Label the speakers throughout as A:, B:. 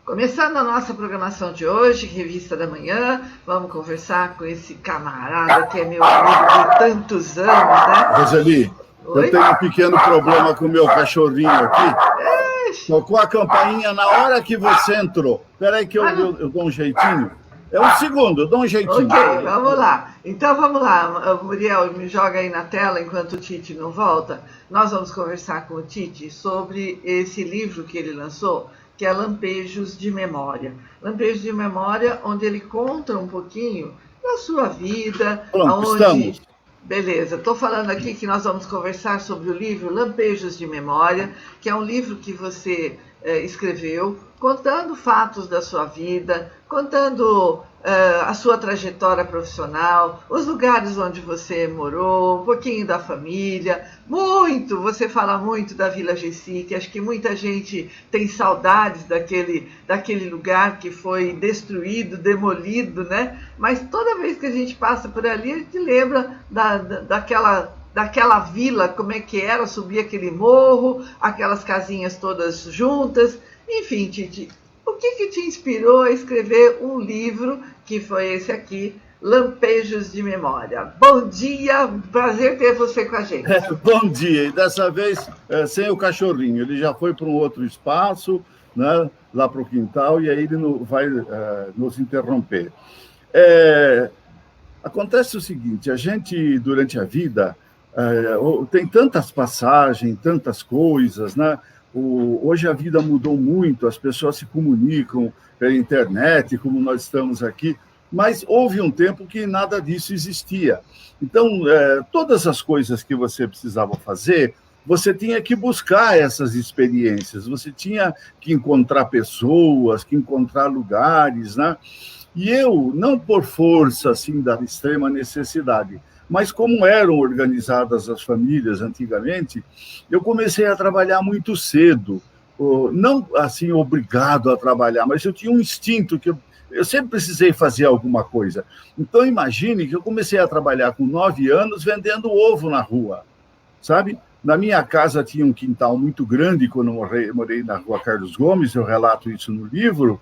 A: Começando a nossa programação de hoje, Revista da Manhã, vamos conversar com esse camarada que é meu amigo de tantos anos, né?
B: Roseli,
A: Oi?
B: eu tenho um pequeno problema com o meu cachorrinho aqui. Tocou a campainha na hora que você entrou. Espera aí que eu dou um jeitinho. É um segundo, eu dou um jeitinho.
A: Ok, vamos lá. Então vamos lá, Muriel, me joga aí na tela enquanto o Tite não volta. Nós vamos conversar com o Tite sobre esse livro que ele lançou, que é Lampejos de Memória. Lampejos de Memória, onde ele conta um pouquinho da sua vida.
B: Pronto, estamos.
A: Beleza, estou falando aqui que nós vamos conversar sobre o livro Lampejos de Memória, que é um livro que você escreveu, contando fatos da sua vida, contando a sua trajetória profissional, os lugares onde você morou, um pouquinho da família, você fala muito da Vila Gessi, que acho que muita gente tem saudades daquele lugar que foi destruído, demolido, né? Mas toda vez que a gente passa por ali, a gente lembra daquela vila, como é que era, subir aquele morro, aquelas casinhas todas juntas. Enfim, Titi, o que te inspirou a escrever um livro, que foi esse aqui, Lampejos de Memória? Bom dia, prazer ter você com a gente.
B: Bom dia, e dessa vez sem o cachorrinho, ele já foi para um outro espaço, né, lá para o quintal, e aí ele vai nos interromper. Acontece o seguinte, a gente, durante a vida, tem tantas passagens, tantas coisas, né? Hoje a vida mudou muito, as pessoas se comunicam pela internet, como nós estamos aqui, mas houve um tempo que nada disso existia. Então, todas as coisas que você precisava fazer, você tinha que buscar essas experiências, você tinha que encontrar pessoas, que encontrar lugares, né? E eu, não por força assim, da extrema necessidade, mas como eram organizadas as famílias antigamente, eu comecei a trabalhar muito cedo, não assim obrigado a trabalhar, mas eu tinha um instinto que eu sempre precisei fazer alguma coisa. Então, imagine que eu comecei a trabalhar com 9 anos vendendo ovo na rua, sabe? Na minha casa tinha um quintal muito grande quando eu morei na Rua Carlos Gomes, eu relato isso no livro.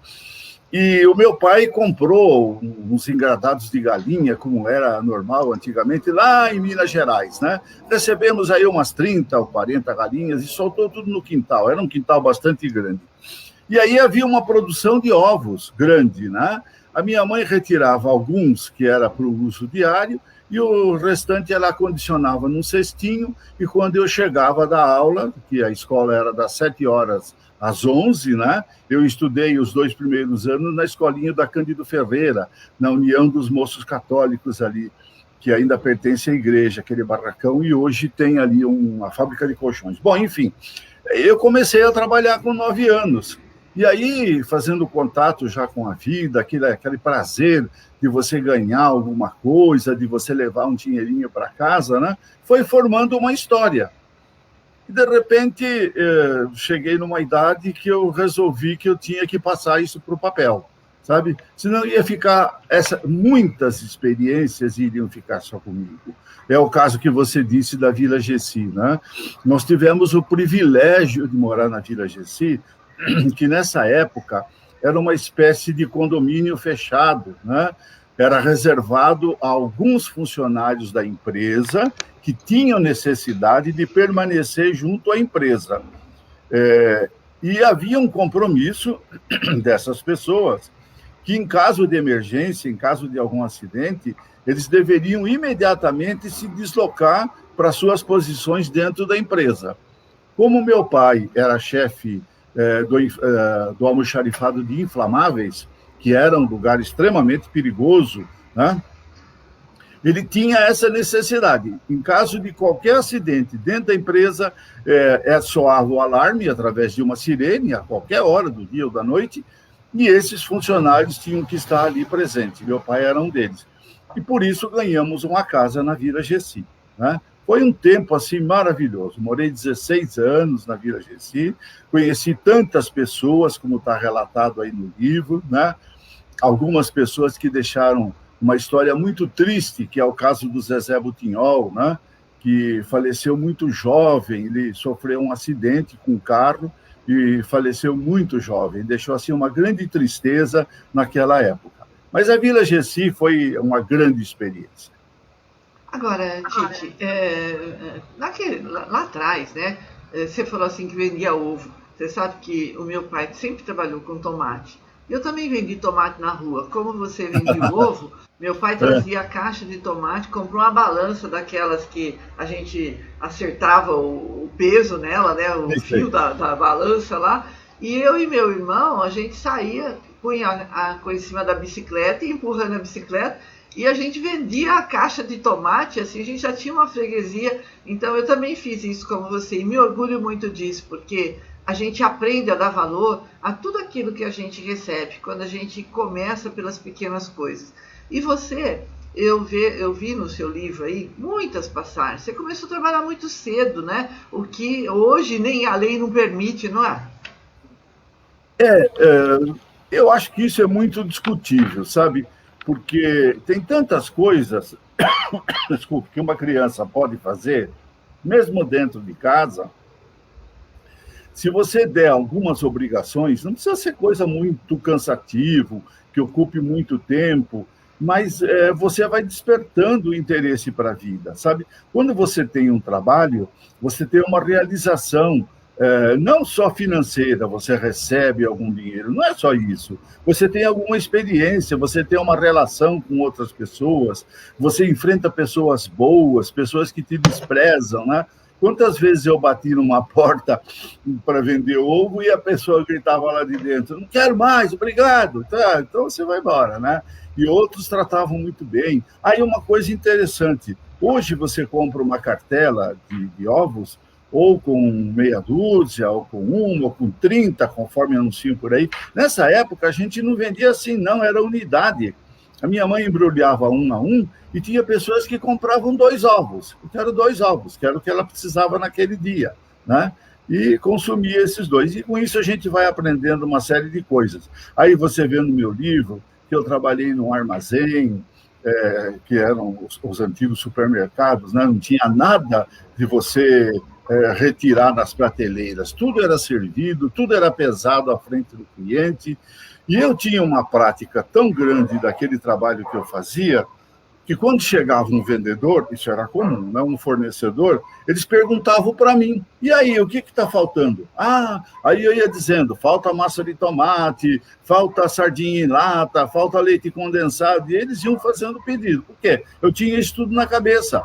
B: E o meu pai comprou uns engradados de galinha, como era normal antigamente, lá em Minas Gerais, né? Recebemos aí umas 30 ou 40 galinhas e soltou tudo no quintal. Era um quintal bastante grande. E aí havia uma produção de ovos grande, né? A minha mãe retirava alguns, que era para o uso diário, e o restante ela acondicionava num cestinho, e quando eu chegava da aula, que a escola era das 7 horas às 11, né? Eu estudei os 2 primeiros anos na escolinha da Cândido Ferreira, na União dos Moços Católicos ali, que ainda pertence à igreja, aquele barracão, e hoje tem ali uma fábrica de colchões. Bom, enfim, eu comecei a trabalhar com 9 anos, e aí, fazendo contato já com a vida, aquele prazer de você ganhar alguma coisa, de você levar um dinheirinho para casa, né? Foi formando uma história. E, de repente, cheguei numa idade que eu resolvi que eu tinha que passar isso para o papel, sabe? Senão ia ficar... muitas experiências iriam ficar só comigo. É o caso que você disse da Vila Gessi, né? Nós tivemos o privilégio de morar na Vila Gessi, que nessa época era uma espécie de condomínio fechado, né? Era reservado a alguns funcionários da empresa que tinham necessidade de permanecer junto à empresa. E havia um compromisso dessas pessoas que, em caso de emergência, em caso de algum acidente, eles deveriam imediatamente se deslocar para suas posições dentro da empresa. Como meu pai era chefe do almoxarifado de inflamáveis, que era um lugar extremamente perigoso, né? Ele tinha essa necessidade. Em caso de qualquer acidente dentro da empresa, soava o alarme através de uma sirene, a qualquer hora do dia ou da noite, e esses funcionários tinham que estar ali presentes. Meu pai era um deles. E por isso ganhamos uma casa na Vila Gessi, né? Foi um tempo assim maravilhoso. Morei 16 anos na Vila Gessi, conheci tantas pessoas, como está relatado aí no livro, né? Algumas pessoas que deixaram uma história muito triste, que é o caso do Zezé Butinhol, né? Que faleceu muito jovem, ele sofreu um acidente com um carro e faleceu muito jovem, deixou assim uma grande tristeza naquela época. Mas a Vila Gessi foi uma grande experiência.
A: Agora, Tite, lá atrás, né? Você falou assim que vendia ovo. Você sabe que o meu pai sempre trabalhou com tomate. Eu também vendi tomate na rua. Como você vendia o ovo, meu pai trazia a caixa de tomate, comprou uma balança daquelas que a gente acertava o peso nela, né? O fio da balança lá. E eu e meu irmão, a gente saía, punha a coisa em cima da bicicleta e empurrando a bicicleta. E a gente vendia a caixa de tomate, assim, a gente já tinha uma freguesia. Então eu também fiz isso como você e me orgulho muito disso, porque a gente aprende a dar valor a tudo aquilo que a gente recebe, quando a gente começa pelas pequenas coisas. E você, eu vi no seu livro aí muitas passagens. Você começou a trabalhar muito cedo, né? O que hoje nem a lei não permite, não é?
B: Eu acho que isso é muito discutível, sabe? Porque tem tantas coisas, desculpe, que uma criança pode fazer, mesmo dentro de casa. Se você der algumas obrigações, não precisa ser coisa muito cansativa, que ocupe muito tempo, mas você vai despertando o interesse para a vida, sabe? Quando você tem um trabalho, você tem uma realização, não só financeira, você recebe algum dinheiro, não é só isso. Você tem alguma experiência, você tem uma relação com outras pessoas, você enfrenta pessoas boas, pessoas que te desprezam, né? Quantas vezes eu bati numa porta para vender ovo e a pessoa gritava lá de dentro, não quero mais, obrigado. Tá, então você vai embora, né? E outros tratavam muito bem. Aí uma coisa interessante, hoje você compra uma cartela de ovos, ou com meia dúzia, ou com uma, ou com 30, conforme anunciam por aí. Nessa época, a gente não vendia assim, não, era unidade. A minha mãe embrulhava um a um e tinha pessoas que compravam 2 ovos. Eu quero 2 ovos, que era o que ela precisava naquele dia, né? E consumia esses 2. E com isso a gente vai aprendendo uma série de coisas. Aí você vê no meu livro que eu trabalhei num armazém, que eram os antigos supermercados, né? Não tinha nada de você retirar nas prateleiras. Tudo era servido, tudo era pesado à frente do cliente. E eu tinha uma prática tão grande daquele trabalho que eu fazia, que quando chegava um vendedor, isso era comum, né? Um fornecedor, eles perguntavam para mim, e aí, o que está faltando? Aí eu ia dizendo, falta massa de tomate, falta sardinha em lata, falta leite condensado, e eles iam fazendo pedido. Por quê? Eu tinha isso tudo na cabeça,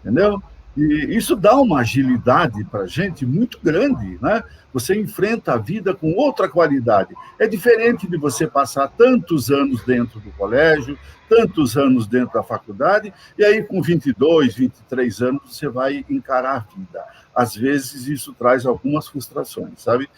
B: entendeu? E isso dá uma agilidade para a gente muito grande, né? Você enfrenta a vida com outra qualidade. É diferente de você passar tantos anos dentro do colégio, tantos anos dentro da faculdade, e aí com 22, 23 anos você vai encarar a vida. Às vezes isso traz algumas frustrações, sabe?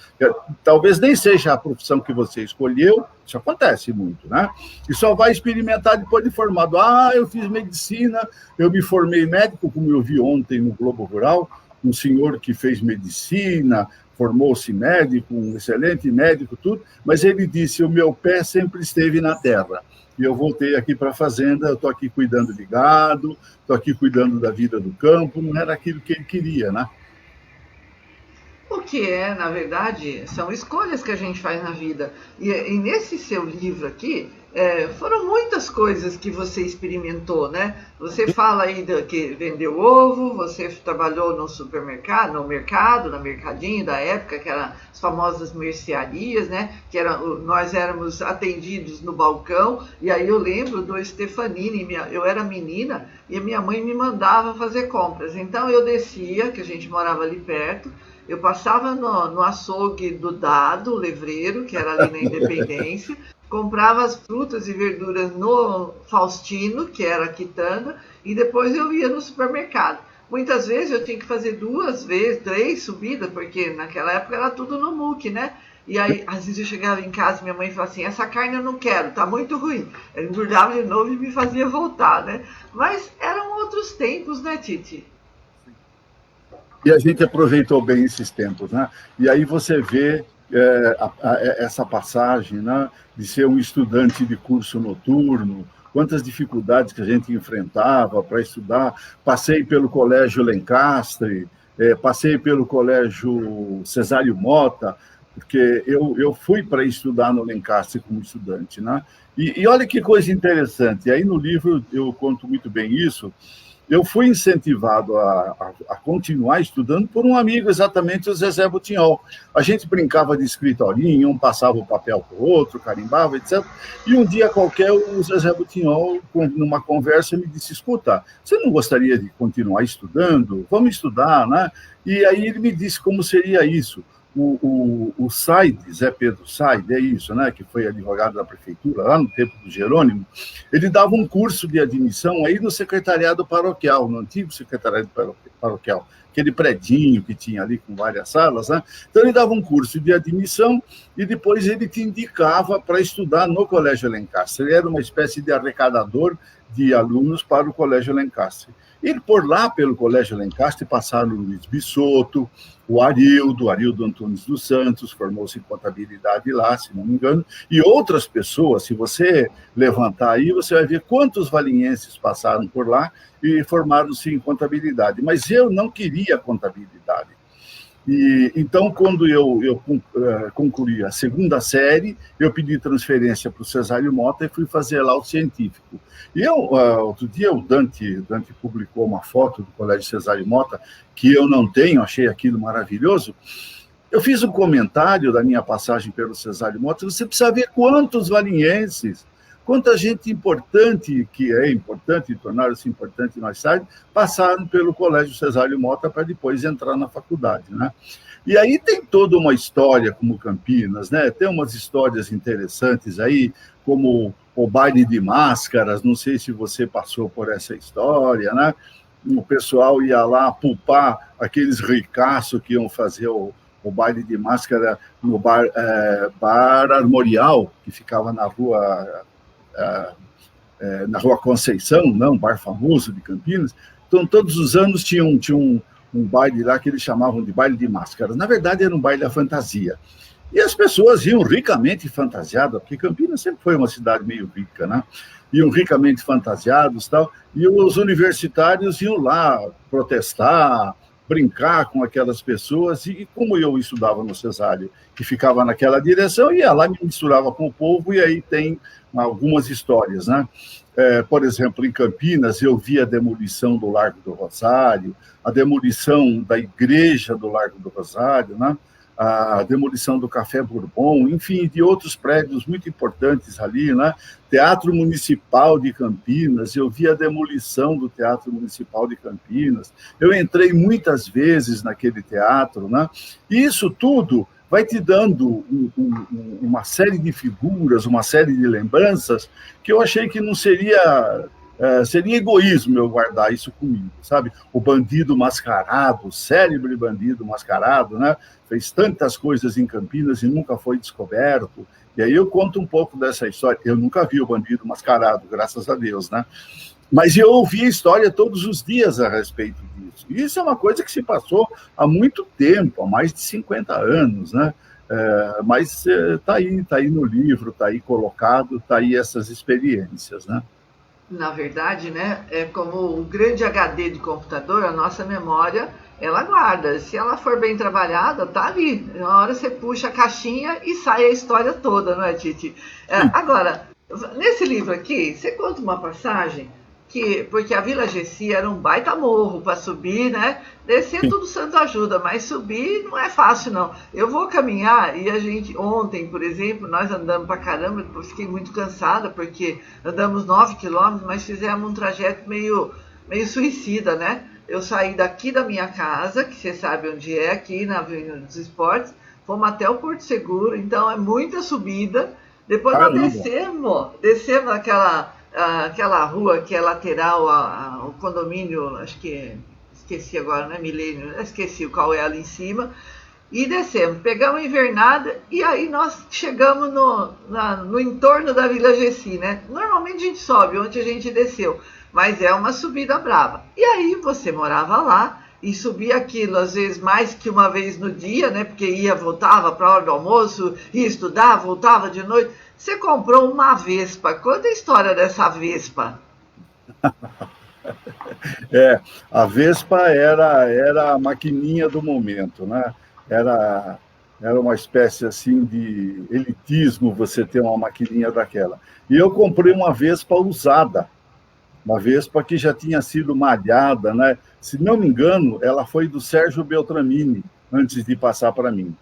B: Talvez nem seja a profissão que você escolheu, isso acontece muito, né? E só vai experimentar depois de formado. Eu fiz medicina, eu me formei médico, como eu vi ontem no Globo Rural, um senhor que fez medicina, formou-se médico, um excelente médico, tudo, mas ele disse, o meu pé sempre esteve na terra. E eu voltei aqui para a fazenda, eu estou aqui cuidando de gado, estou aqui cuidando da vida do campo, não era aquilo que ele queria, né?
A: O que na verdade, são escolhas que a gente faz na vida. E nesse seu livro aqui, foram muitas coisas que você experimentou, né? Você fala aí que vendeu ovo, você trabalhou no supermercado, na mercadinho da época, que eram as famosas mercearias, né? Nós éramos atendidos no balcão, e aí eu lembro do Stefanini, eu era menina, e a minha mãe me mandava fazer compras. Então eu descia, que a gente morava ali perto, eu passava no açougue do Dado, o Levreiro, que era ali na Independência, comprava as frutas e verduras no Faustino, que era a quitanda, e depois eu ia no supermercado. Muitas vezes eu tinha que fazer 2 vezes, 3 subidas, porque naquela época era tudo no muque, né? E aí, às vezes eu chegava em casa e minha mãe falava assim, essa carne eu não quero, tá muito ruim. Ela engordava de novo e me fazia voltar, né? Mas eram outros tempos, né, Titi?
B: E a gente aproveitou bem esses tempos, né? E aí você vê essa passagem, né, de ser um estudante de curso noturno, quantas dificuldades que a gente enfrentava para estudar. Passei pelo Colégio Lencastre, passei pelo Colégio Cesário Mota, porque eu fui para estudar no Lencastre como estudante, né? E olha que coisa interessante, aí no livro eu conto muito bem isso. Eu fui incentivado a continuar estudando por um amigo, exatamente o Zezé Butinhol. A gente brincava de escritorinho, um passava o papel para o outro, carimbava, etc. E um dia qualquer, o Zezé Butinhol, numa conversa, me disse, escuta, você não gostaria de continuar estudando? Vamos estudar, né? E aí ele me disse como seria isso. O Said, Zé Pedro Said, é isso, né, que foi advogado da prefeitura, lá no tempo do Jerônimo, ele dava um curso de admissão aí no secretariado paroquial, no antigo secretariado paroquial, aquele predinho que tinha ali com várias salas, né? Então ele dava um curso de admissão e depois ele te indicava para estudar no Colégio Lencastre. Ele era uma espécie de arrecadador de alunos para o Colégio Lencastre. E por lá, pelo Colégio Lencastre, passaram o Luiz Bisotto, o Arildo Antunes dos Santos, formou-se em contabilidade lá, se não me engano, e outras pessoas. Se você levantar aí, você vai ver quantos valinhenses passaram por lá e formaram-se em contabilidade. Mas eu não queria contabilidade. E, então, quando eu concluí a segunda série, eu pedi transferência para o Cesário Mota e fui fazer lá o científico. E outro dia, o Dante publicou uma foto do Colégio Cesário Mota, que eu não tenho, achei aquilo maravilhoso. Eu fiz um comentário da minha passagem pelo Cesário Mota, você precisa ver quantos valinhenses, quanta gente importante, que é importante, e tornaram-se importante mais tarde, passaram pelo Colégio Cesário Mota para depois entrar na faculdade, né? E aí tem toda uma história como Campinas, né? Tem umas histórias interessantes aí, como o baile de máscaras, não sei se você passou por essa história, né? O pessoal ia lá pulpar aqueles ricaços que iam fazer o baile de máscara no bar Armorial, que ficava na Rua Conceição, um bar famoso de Campinas. Então, todos os anos tinha um baile lá que eles chamavam de baile de máscaras. Na verdade, era um baile da fantasia. E as pessoas iam ricamente fantasiadas, porque Campinas sempre foi uma cidade meio rica, né? Iam ricamente fantasiados e tal, e os universitários iam lá protestar, brincar com aquelas pessoas, e como eu estudava no Cesário, que ficava naquela direção, ia lá, me misturava com o povo, e aí tem algumas histórias, né? Por exemplo, em Campinas, eu vi a demolição do Largo do Rosário, a demolição da igreja do Largo do Rosário, né? A demolição do Café Bourbon, enfim, de outros prédios muito importantes ali, né? Teatro Municipal de Campinas, eu vi a demolição do Teatro Municipal de Campinas, eu entrei muitas vezes naquele teatro, né? E isso tudo vai te dando uma série de figuras, uma série de lembranças, que eu achei que não seria... seria egoísmo eu guardar isso comigo, sabe? O bandido mascarado, o célebre bandido mascarado, né? Fez tantas coisas em Campinas e nunca foi descoberto. E aí eu conto um pouco dessa história. Eu nunca vi o bandido mascarado, graças a Deus, né? Mas eu ouvi a história todos os dias a respeito disso. E isso é uma coisa que se passou há muito tempo, há mais de 50 anos, né? Mas está aí no livro, está aí colocado, está aí essas experiências, né?
A: Na verdade, né, é como um grande HD de computador, a nossa memória, ela guarda. Se ela for bem trabalhada, tá ali. Na hora você puxa a caixinha e sai a história toda, não é, Titi? Agora, nesse livro aqui, você conta uma passagem porque a Vila Gessi era um baita morro para subir, né? Descer tudo santo ajuda, mas subir não é fácil, não. Eu vou caminhar e ontem, por exemplo, nós andamos pra caramba, eu fiquei muito cansada, porque andamos 9 quilômetros, mas fizemos um trajeto meio suicida, né? Eu saí daqui da minha casa, que você sabe onde é, aqui na Avenida dos Esportes, fomos até o Porto Seguro, então é muita subida. Depois nós descemos aquela rua que é lateral ao condomínio, acho que esqueci agora, não é Milênio, esqueci qual é ali em cima, e descemos, pegamos a invernada e aí nós chegamos no entorno da Vila Gessi, né? Normalmente a gente sobe onde a gente desceu, mas é uma subida brava. E aí você morava lá e subia aquilo, às vezes mais que uma vez no dia, né? Porque voltava para a hora do almoço, ia estudar, voltava de noite. Você comprou uma Vespa. Conta a história dessa Vespa.
B: A Vespa era a maquininha do momento, né? Era Era uma espécie assim de elitismo você ter uma maquininha daquela. E eu comprei uma Vespa usada, uma Vespa que já tinha sido malhada, né? Se não me engano, ela foi do Sérgio Beltramini, antes de passar para mim.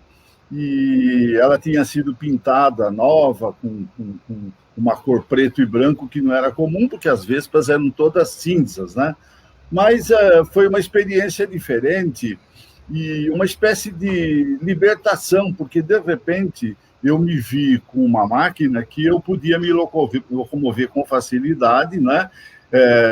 B: E ela tinha sido pintada nova, com uma cor preto e branco, que não era comum, porque as Vespas eram todas cinzas, né? Mas foi uma experiência diferente e uma espécie de libertação, porque, de repente, eu me vi com uma máquina que eu podia me locomover com facilidade, né?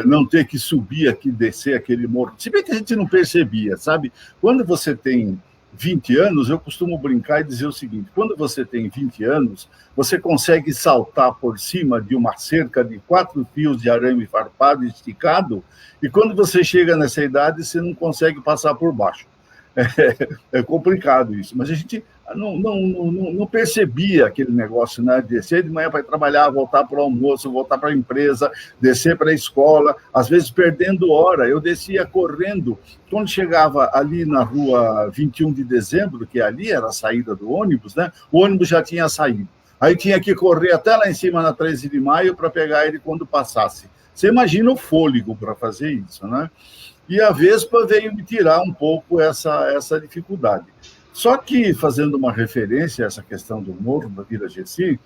B: Não ter que subir aqui, descer aquele morro. Se bem que a gente não percebia, sabe? Quando você tem 20 anos, eu costumo brincar e dizer o seguinte: quando você tem 20 anos, você consegue saltar por cima de uma cerca de 4 fios de arame farpado esticado, e quando você chega nessa idade, você não consegue passar por baixo. É complicado isso, mas a gente não percebia aquele negócio, né? Descer de manhã para trabalhar, voltar para o almoço, voltar para a empresa, descer para a escola, às vezes perdendo hora. Eu descia correndo. Quando chegava ali na rua 21 de dezembro, que ali era a saída do ônibus, né? O ônibus já tinha saído. Aí tinha que correr até lá em cima, na 13 de maio, para pegar ele quando passasse. Você imagina o fôlego para fazer isso, né? E a Vespa veio me tirar um pouco essa dificuldade. Só que, fazendo uma referência a essa questão do morro da Vila Gessi,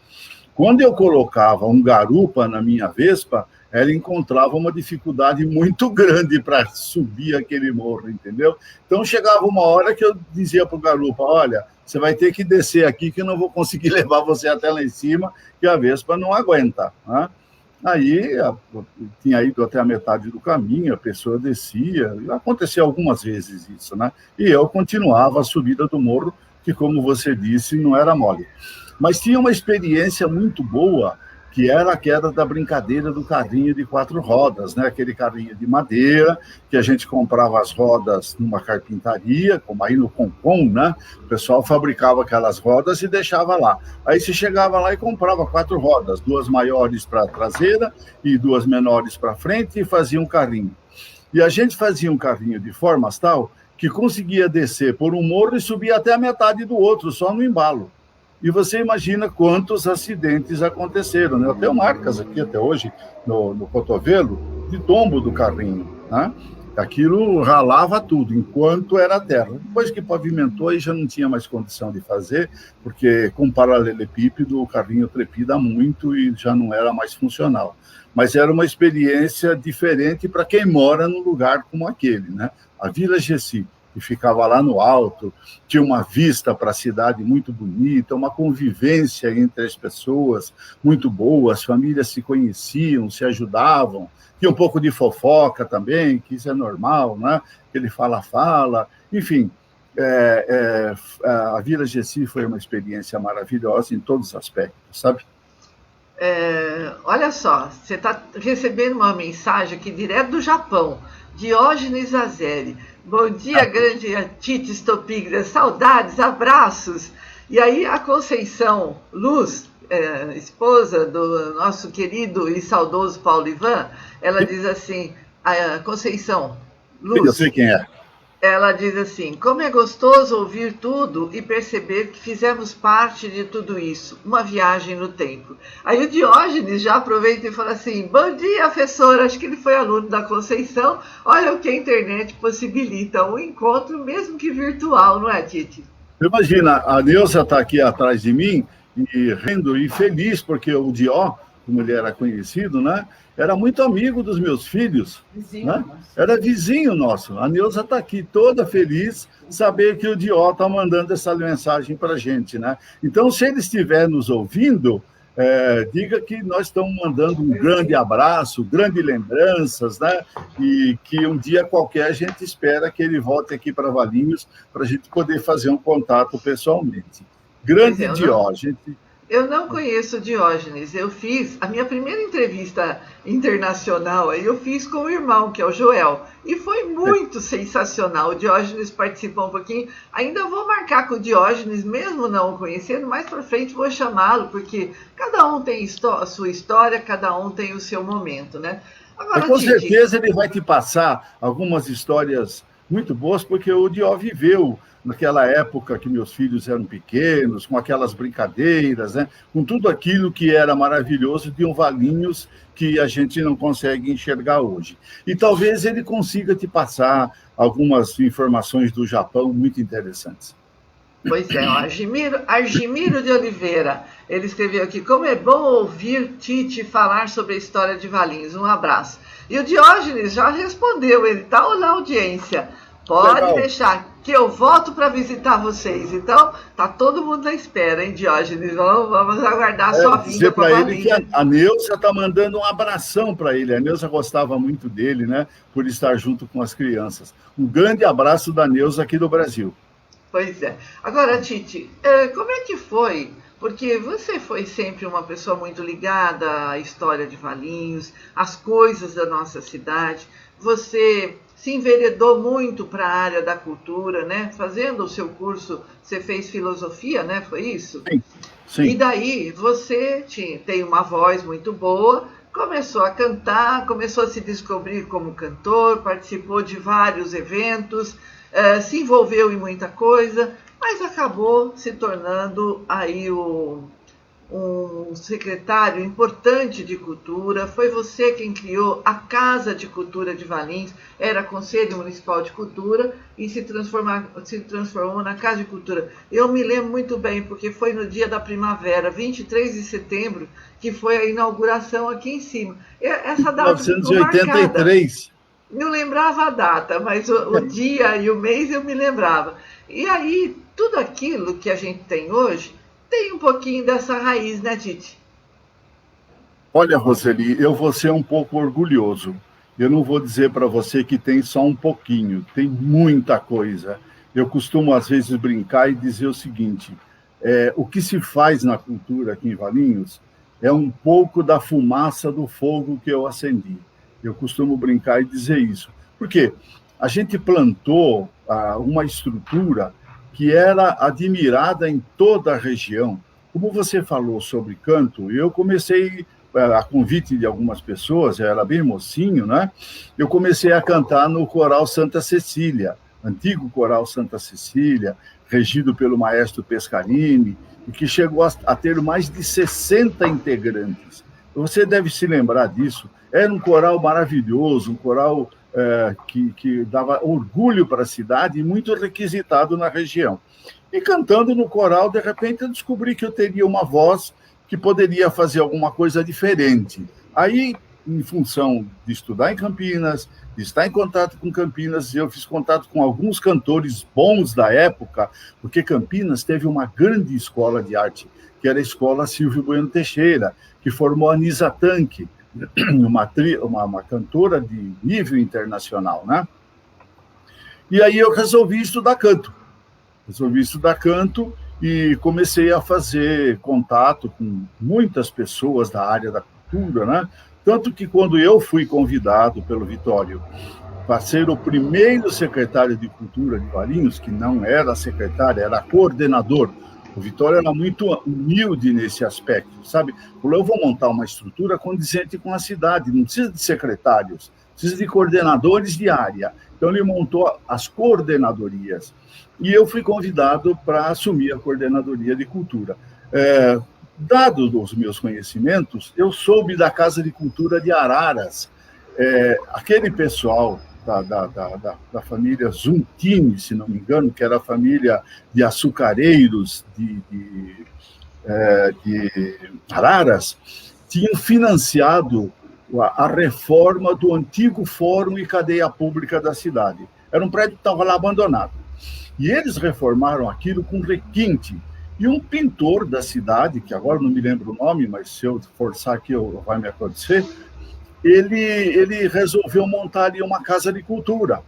B: quando eu colocava um garupa na minha Vespa, ela encontrava uma dificuldade muito grande para subir aquele morro, entendeu? Então, chegava uma hora que eu dizia para o garupa: olha, você vai ter que descer aqui, que eu não vou conseguir levar você até lá em cima, que a Vespa não aguenta, né? Aí tinha ido até a metade do caminho, a pessoa descia, aconteceu algumas vezes isso, né? E eu continuava a subida do morro, que, como você disse, não era mole. Mas tinha uma experiência muito boa, que era a queda da brincadeira do carrinho de 4 rodas, né? Aquele carrinho de madeira, que a gente comprava as rodas numa carpintaria, como aí no Concon, né? O pessoal fabricava aquelas rodas e deixava lá. Aí você chegava lá e comprava 4 rodas, 2 maiores para a traseira e 2 menores para frente, e fazia um carrinho. E a gente fazia um carrinho de forma tal que conseguia descer por um morro e subir até a metade do outro, só no embalo. E você imagina quantos acidentes aconteceram, né? Eu tenho marcas aqui até hoje, no cotovelo, de tombo do carrinho, né? Aquilo ralava tudo, enquanto era terra. Depois que pavimentou, aí já não tinha mais condição de fazer, porque com paralelepípedo o carrinho trepida muito e já não era mais funcional. Mas era uma experiência diferente para quem mora num lugar como aquele, né? A Vila Gessi, que ficava lá no alto, tinha uma vista para a cidade muito bonita, uma convivência entre as pessoas muito boa, as famílias se conheciam, se ajudavam, tinha um pouco de fofoca também, que isso é normal, né? Aquele fala-fala, enfim, a Vila Gessi foi uma experiência maravilhosa em todos os aspectos, sabe?
A: Olha só, você está recebendo uma mensagem aqui direto do Japão, Diógenes Azeri. Bom dia, grande Tite Stopiglia, saudades, abraços. E aí a Conceição Luz, esposa do nosso querido e saudoso Paulo Ivan, ela diz assim, a Conceição Luz...
B: Eu sei quem é.
A: Ela diz assim: como é gostoso ouvir tudo e perceber que fizemos parte de tudo isso, uma viagem no tempo. Aí o Diógenes já aproveita e fala assim: bom dia, professor, acho que ele foi aluno da Conceição, olha o que a internet possibilita, um encontro mesmo que virtual, não é, Tite?
B: Imagina, a Neuza está aqui atrás de mim, e rindo e feliz, porque o Dió, como ele era conhecido, né, era muito amigo dos meus filhos. Vizinho, né? Era vizinho nosso. A Neuza está aqui toda feliz, saber que o Dió está mandando essa mensagem para a gente, né? Então, se ele estiver nos ouvindo, diga que nós estamos mandando um grande abraço, grandes lembranças, né? E que um dia qualquer a gente espera que ele volte aqui para Valinhos para a gente poder fazer um contato pessoalmente. Grande Dió, gente...
A: Eu não conheço o Diógenes. Eu fiz a minha primeira entrevista internacional, aí eu fiz com o irmão, que é o Joel, e foi muito sensacional. O Diógenes participou um pouquinho. Ainda vou marcar com o Diógenes, mesmo não o conhecendo, mais para frente vou chamá-lo, porque cada um tem a sua história, cada um tem o seu momento, né?
B: Agora, com certeza ele vai te passar algumas histórias muito boas, porque o Dió viveu naquela época que meus filhos eram pequenos, com aquelas brincadeiras, né? Com tudo aquilo que era maravilhoso de um Valinhos que a gente não consegue enxergar hoje. E talvez ele consiga te passar algumas informações do Japão muito interessantes.
A: Pois é, Argimiro de Oliveira, ele escreveu aqui: como é bom ouvir Tite falar sobre a história de Valinhos, um abraço. E o Diógenes já respondeu, ele está na audiência, pode Legal. Deixar que eu volto para visitar vocês. Então, tá todo mundo na espera, hein, Diógenes? Vamos aguardar a sua vinda.
B: Dizer para ele que a Neuza está mandando um abração para ele. A Neuza gostava muito dele, né, por estar junto com as crianças. Um grande abraço da Neuza aqui do Brasil.
A: Pois é. Agora, Tite, como é que foi? Porque você foi sempre uma pessoa muito ligada à história de Valinhos, às coisas da nossa cidade. Você se enveredou muito para a área da cultura, né? Fazendo o seu curso, você fez filosofia, né? Foi isso?
B: Sim, sim.
A: E daí você tem uma voz muito boa, começou a cantar, começou a se descobrir como cantor, participou de vários eventos, se envolveu em muita coisa, mas acabou se tornando aí um secretário importante de cultura. Foi você quem criou a Casa de Cultura de Valinhos, era Conselho Municipal de Cultura, e se transformou na Casa de Cultura. Eu me lembro muito bem, porque foi no dia da primavera, 23 de setembro, que foi a inauguração aqui em cima. Essa data
B: 1983.
A: Não lembrava a data, mas o dia e o mês eu me lembrava. E aí, tudo aquilo que a gente tem hoje, tem um pouquinho dessa raiz, né, Tite?
B: Olha, Roseli, eu vou ser um pouco orgulhoso. Eu não vou dizer para você que tem só um pouquinho, tem muita coisa. Eu costumo, às vezes, brincar e dizer o seguinte, o que se faz na cultura aqui em Valinhos é um pouco da fumaça do fogo que eu acendi. Eu costumo brincar e dizer isso. Por quê? A gente plantou uma estrutura que era admirada em toda a região. Como você falou sobre canto, eu comecei, a convite de algumas pessoas, eu era bem mocinho, né? Eu comecei a cantar no Coral Santa Cecília, antigo Coral Santa Cecília, regido pelo maestro Pescarini, e que chegou a ter mais de 60 integrantes. Você deve se lembrar disso. Era um coral maravilhoso, um coral que dava orgulho para a cidade e muito requisitado na região. E cantando no coral, de repente, eu descobri que eu teria uma voz que poderia fazer alguma coisa diferente. Aí, em função de estudar em Campinas, de estar em contato com Campinas, eu fiz contato com alguns cantores bons da época, porque Campinas teve uma grande escola de arte, que era a Escola Silvio Bueno Teixeira, que formou a Nisa Tanque, uma cantora de nível internacional, né? E aí eu resolvi estudar canto. E comecei a fazer contato com muitas pessoas da área da cultura, né? Tanto que quando eu fui convidado pelo Vitório para ser o primeiro secretário de Cultura de Valinhos, que não era secretário, era coordenador. O Vitória era muito humilde nesse aspecto, sabe? Falou, eu vou montar uma estrutura condizente com a cidade, não precisa de secretários, precisa de coordenadores de área. Então, ele montou as coordenadorias. E eu fui convidado para assumir a coordenadoria de cultura. Dado os meus conhecimentos, eu soube da Casa de Cultura de Araras. Aquele pessoal da família Zuntini, se não me engano, que era a família de açucareiros de Araras, tinham financiado a reforma do antigo Fórum e Cadeia Pública da cidade. Era um prédio que estava lá abandonado. E eles reformaram aquilo com requinte. E um pintor da cidade, que agora não me lembro o nome, mas se eu forçar aqui vai me acontecer, ele resolveu montar ali uma casa de cultura.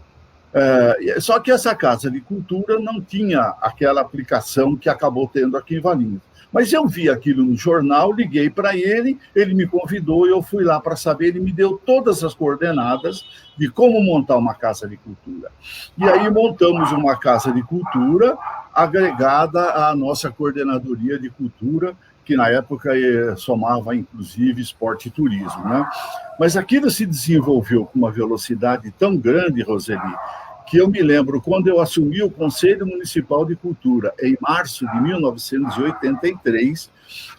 B: Só que essa casa de cultura não tinha aquela aplicação que acabou tendo aqui em Valinhos. Mas eu vi aquilo no jornal, liguei para ele, ele me convidou, eu fui lá para saber, ele me deu todas as coordenadas de como montar uma casa de cultura. E aí montamos uma casa de cultura agregada à nossa coordenadoria de cultura, que na época somava, inclusive, esporte e turismo, né? Mas aquilo se desenvolveu com uma velocidade tão grande, Roseli, que eu me lembro, quando eu assumi o Conselho Municipal de Cultura, em março de 1983,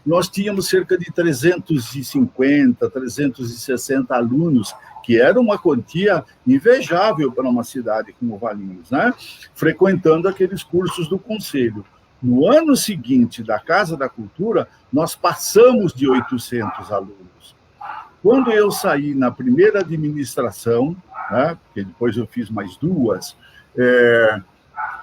B: nós tínhamos cerca de 350, 360 alunos, que era uma quantia invejável para uma cidade como Valinhos, né? Frequentando aqueles cursos do Conselho. No ano seguinte, da Casa da Cultura, nós passamos de 800 alunos. Quando eu saí na primeira administração, né, porque depois eu fiz mais duas,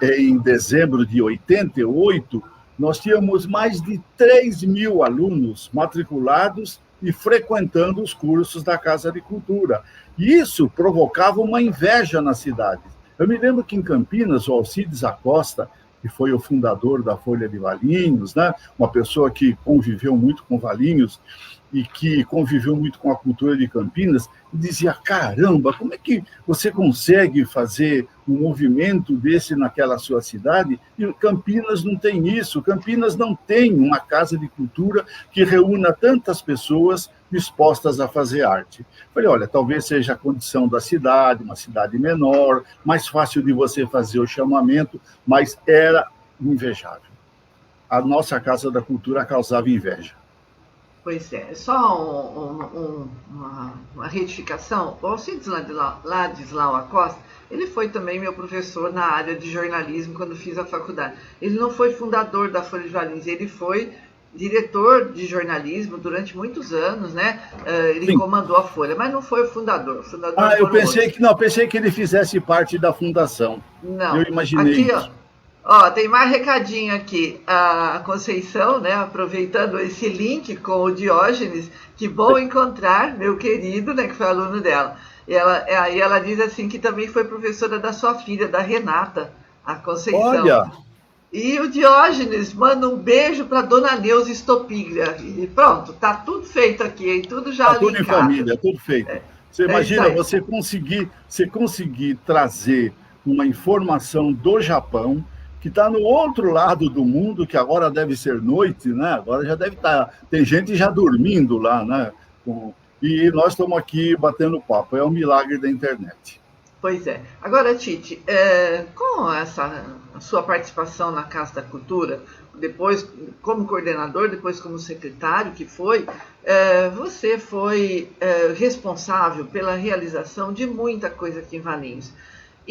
B: em dezembro de 88, nós tínhamos mais de 3.000 alunos matriculados e frequentando os cursos da Casa de Cultura. E isso provocava uma inveja na cidade. Eu me lembro que em Campinas, o Alcides Acosta, que foi o fundador da Folha de Valinhos, né, uma pessoa que conviveu muito com Valinhos, e que conviveu muito com a cultura de Campinas, e dizia, caramba, como é que você consegue fazer um movimento desse naquela sua cidade? E Campinas não tem isso, Campinas não tem uma casa de cultura que reúna tantas pessoas dispostas a fazer arte. Falei, olha, talvez seja a condição da cidade, uma cidade menor, mais fácil de você fazer o chamamento, mas era invejável. A nossa Casa da Cultura causava inveja.
A: Pois é, só uma retificação. O Alcides Ladislau Acosta, ele foi também meu professor na área de jornalismo quando fiz a faculdade. Ele não foi fundador da Folha de Valinhos, ele foi diretor de jornalismo durante muitos anos, né? Ele Sim. comandou a Folha, mas não foi o fundador.
B: Eu pensei que ele fizesse parte da fundação.
A: Não.
B: Eu imaginei
A: aqui,
B: isso.
A: Ó, tem mais recadinho aqui. A Conceição, né, aproveitando esse link com o Diógenes, que bom encontrar, meu querido, né, que foi aluno dela. E ela diz assim que também foi professora da sua filha, da Renata, a Conceição.
B: Olha!
A: E o Diógenes manda um beijo para Dona Neuza Stopiglia. E pronto, tá tudo feito aqui, hein? Tudo já
B: linkado. Tudo em família, tudo feito. Você imagina você conseguir trazer uma informação do Japão, que está no outro lado do mundo, que agora deve ser noite, né? Agora já deve estar... Tem gente já dormindo lá, né? E nós estamos aqui batendo papo. É um milagre da internet.
A: Pois é. Agora, Tite, com a sua participação na Casa da Cultura, depois como coordenador, depois como secretário que foi, você foi responsável pela realização de muita coisa aqui em Valinhos.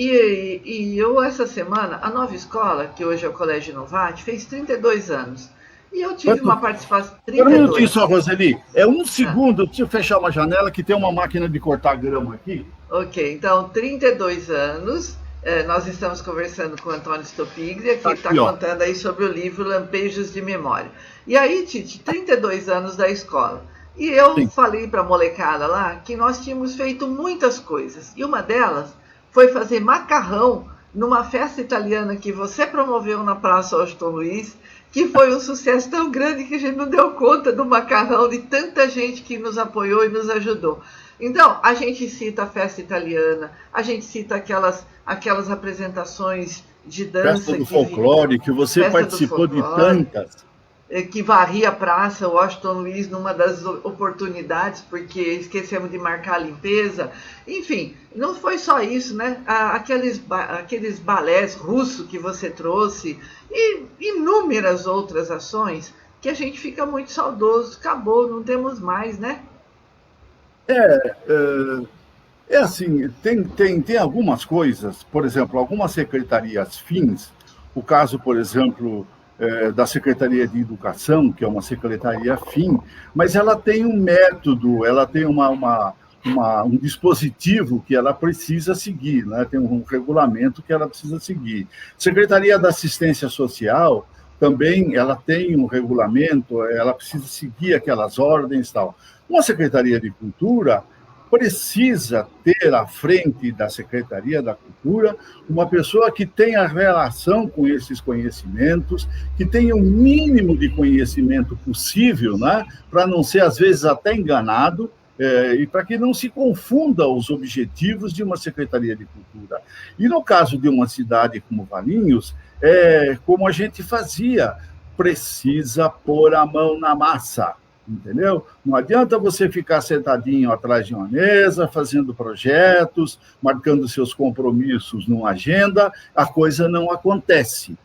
A: E eu, essa semana, a nova escola, que hoje é o Colégio Novati, fez 32 anos. E eu tive uma participação... 32.
B: Um minutinho só, Roseli. Um segundo, deixa eu fechar uma janela que tem uma máquina de cortar grama aqui.
A: Ok, então, 32 anos. Nós estamos conversando com o Antônio Stopiglia, que está contando aí sobre o livro Lampejos de Memória. E aí, Tite, 32 anos da escola. E eu falei para a molecada lá que nós tínhamos feito muitas coisas. E uma delas foi fazer macarrão numa festa italiana que você promoveu na Praça Washington Luiz, que foi um sucesso tão grande que a gente não deu conta do macarrão, de tanta gente que nos apoiou e nos ajudou. Então, a gente cita a festa italiana, a gente cita aquelas apresentações de dança.
B: Festa do folclore, que você participou de tantas.
A: Que varria a Praça Washington Luiz numa das oportunidades, porque esquecemos de marcar a limpeza. Enfim, não foi só isso, né? Aqueles balés russos que você trouxe e inúmeras outras ações que a gente fica muito saudoso. Acabou, não temos mais, né?
B: Assim, tem algumas coisas, por exemplo, algumas secretarias fins, o caso, por exemplo... da Secretaria de Educação, que é uma secretaria fim, mas ela tem um método, ela tem um dispositivo que ela precisa seguir, né? Tem um regulamento que ela precisa seguir. Secretaria da Assistência Social, também ela tem um regulamento, ela precisa seguir aquelas ordens e tal. Uma Secretaria de Cultura precisa ter à frente da Secretaria da Cultura uma pessoa que tenha relação com esses conhecimentos, que tenha o mínimo de conhecimento possível, né, para não ser, às vezes, até enganado, e para que não se confunda os objetivos de uma Secretaria de Cultura. E no caso de uma cidade como Valinhos, como a gente fazia, precisa pôr a mão na massa. entendeu? Não adianta você ficar sentadinho atrás de uma mesa, fazendo projetos, marcando seus compromissos numa agenda, a coisa não acontece.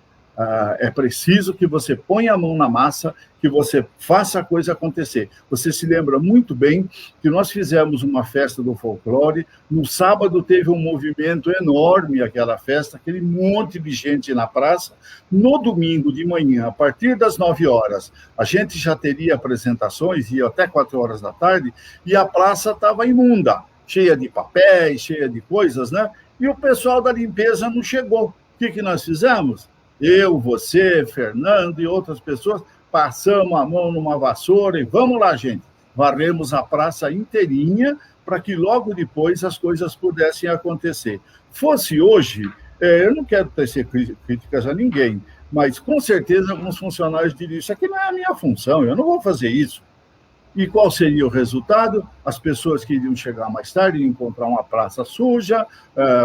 B: É preciso que você ponha a mão na massa, que você faça a coisa acontecer. Você se lembra muito bem que nós fizemos uma festa do folclore, no sábado teve um movimento enorme aquela festa, aquele monte de gente na praça. No domingo de manhã, a partir das 9 horas, a gente já teria apresentações, ia até 4 horas da tarde, e a praça estava imunda, cheia de papéis, cheia de coisas, né? E o pessoal da limpeza não chegou. O que nós fizemos? Eu, você, Fernando e outras pessoas, passamos a mão numa vassoura e vamos lá, gente. Varremos a praça inteirinha para que logo depois as coisas pudessem acontecer. Fosse hoje, eu não quero tecer críticas a ninguém, mas com certeza alguns funcionários diriam, isso aqui não é a minha função, eu não vou fazer isso. E qual seria o resultado? As pessoas que iriam chegar mais tarde iriam encontrar uma praça suja,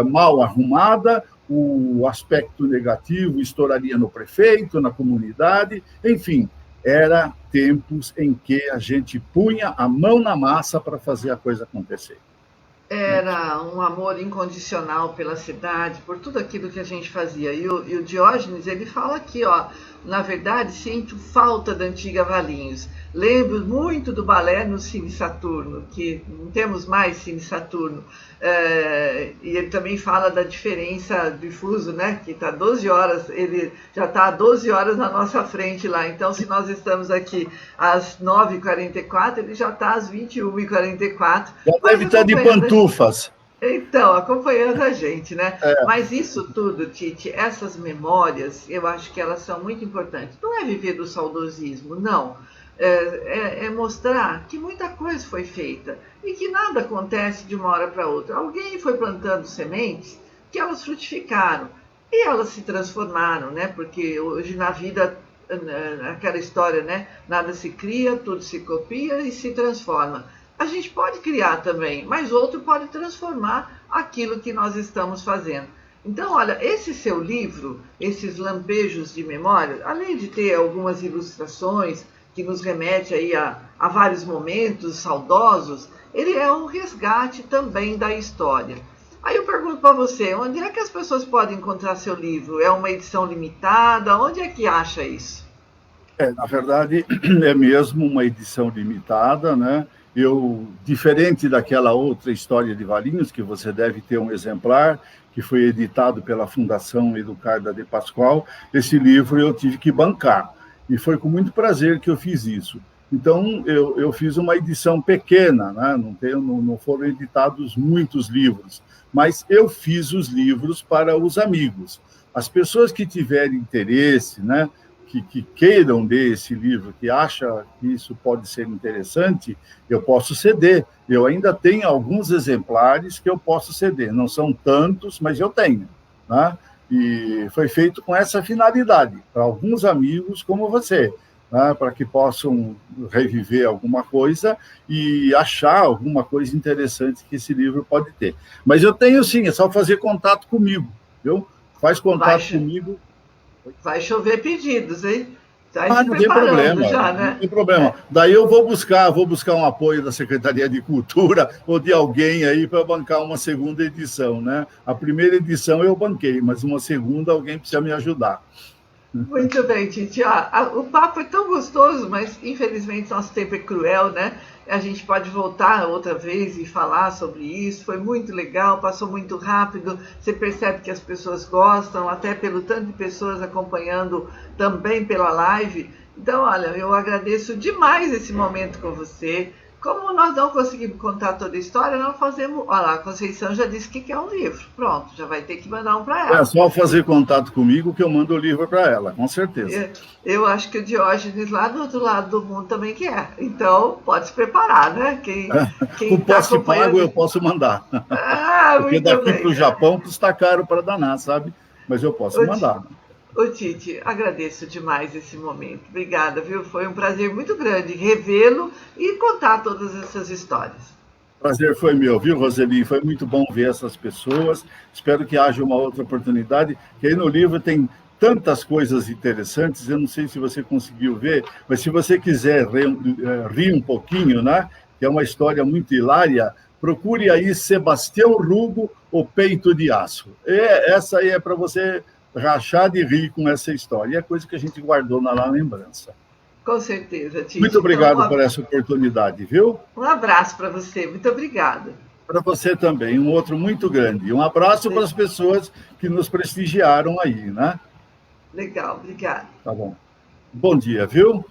B: mal arrumada, o aspecto negativo estouraria no prefeito, na comunidade, enfim, era tempos em que a gente punha a mão na massa para fazer a coisa acontecer.
A: Era um amor incondicional pela cidade, por tudo aquilo que a gente fazia. E o Diógenes, ele fala aqui, ó, na verdade, sinto falta da antiga Valinhos. Lembro muito do balé no Cine Saturno, que não temos mais Cine Saturno. E ele também fala da diferença de fuso, né? Que está 12 horas, ele já está há 12 horas na nossa frente lá. Então, se nós estamos aqui às 9h44, ele já está às 21h44.
B: Já deve estar de pantufas.
A: Então, acompanhando a gente, né? Mas isso tudo, Tite, essas memórias, eu acho que elas são muito importantes. Não é viver do saudosismo, não. É mostrar que muita coisa foi feita e que nada acontece de uma hora para outra. Alguém foi plantando sementes que elas frutificaram e elas se transformaram, né? Porque hoje na vida, aquela história, né? Nada se cria, tudo se copia e se transforma. A gente pode criar também, mas outro pode transformar aquilo que nós estamos fazendo. Então, olha, esse seu livro, esses lampejos de memória, além de ter algumas ilustrações que nos remete aí a vários momentos saudosos, ele é um resgate também da história. Aí eu pergunto para você, onde é que as pessoas podem encontrar seu livro? É uma edição limitada? Onde é que acha isso?
B: Na verdade, é mesmo uma edição limitada, né? Diferente daquela outra história de Valinhos, que você deve ter um exemplar, que foi editado pela Fundação Educarda de Pascoal, esse livro eu tive que bancar. E foi com muito prazer que eu fiz isso. Então, eu fiz uma edição pequena, né? Não foram editados muitos livros, mas eu fiz os livros para os amigos. As pessoas que tiverem interesse, né? Que queiram ler esse livro, que acham que isso pode ser interessante, eu posso ceder. Eu ainda tenho alguns exemplares que eu posso ceder. Não são tantos, mas eu tenho, né? E foi feito com essa finalidade, para alguns amigos como você, né? Para que possam reviver alguma coisa e achar alguma coisa interessante que esse livro pode ter. Mas eu tenho sim, é só fazer contato comigo, viu? Faz contato comigo.
A: Vai chover pedidos, hein?
B: Não tem problema, já, né? Não tem problema. Daí eu vou buscar um apoio da Secretaria de Cultura ou de alguém aí para bancar uma segunda edição, né? A primeira edição eu banquei, mas uma segunda alguém precisa me ajudar.
A: Muito bem, Titi. O papo é tão gostoso, mas infelizmente nosso tempo é cruel, né? A gente pode voltar outra vez e falar sobre isso. Foi muito legal, passou muito rápido. Você percebe que as pessoas gostam, até pelo tanto de pessoas acompanhando também pela live. Então, olha, eu agradeço demais esse momento com você. Como nós não conseguimos contar toda a história, nós fazemos... Olha lá, a Conceição já disse que quer um livro. Pronto, já vai ter que mandar um para ela.
B: É só fazer contato comigo que eu mando o livro para ela, com certeza.
A: Eu acho que o Diógenes lá do outro lado do mundo também quer. Então, pode se preparar, né?
B: O posse pago eu posso mandar. Porque daqui para o Japão custa caro para danar, sabe? Mas eu posso mandar.
A: Ô, Titi, agradeço demais esse momento. Obrigada, viu? Foi um prazer muito grande revê-lo e contar todas essas histórias.
B: Prazer foi meu, viu, Roseli? Foi muito bom ver essas pessoas. Espero que haja uma outra oportunidade, que aí no livro tem tantas coisas interessantes, eu não sei se você conseguiu ver, mas se você quiser rir um pouquinho, né, que é uma história muito hilária, procure aí Sebastião Rugo, O Peito de Aço. Essa aí é para você rachar de rir com essa história. É coisa que a gente guardou na lembrança.
A: Com certeza, Tite.
B: Muito obrigado por essa oportunidade, viu?
A: Um abraço para você. Muito obrigada.
B: Para você também, um outro muito grande. Um abraço para as pessoas que nos prestigiaram aí, né?
A: Legal, obrigada.
B: Tá bom. Bom dia, viu?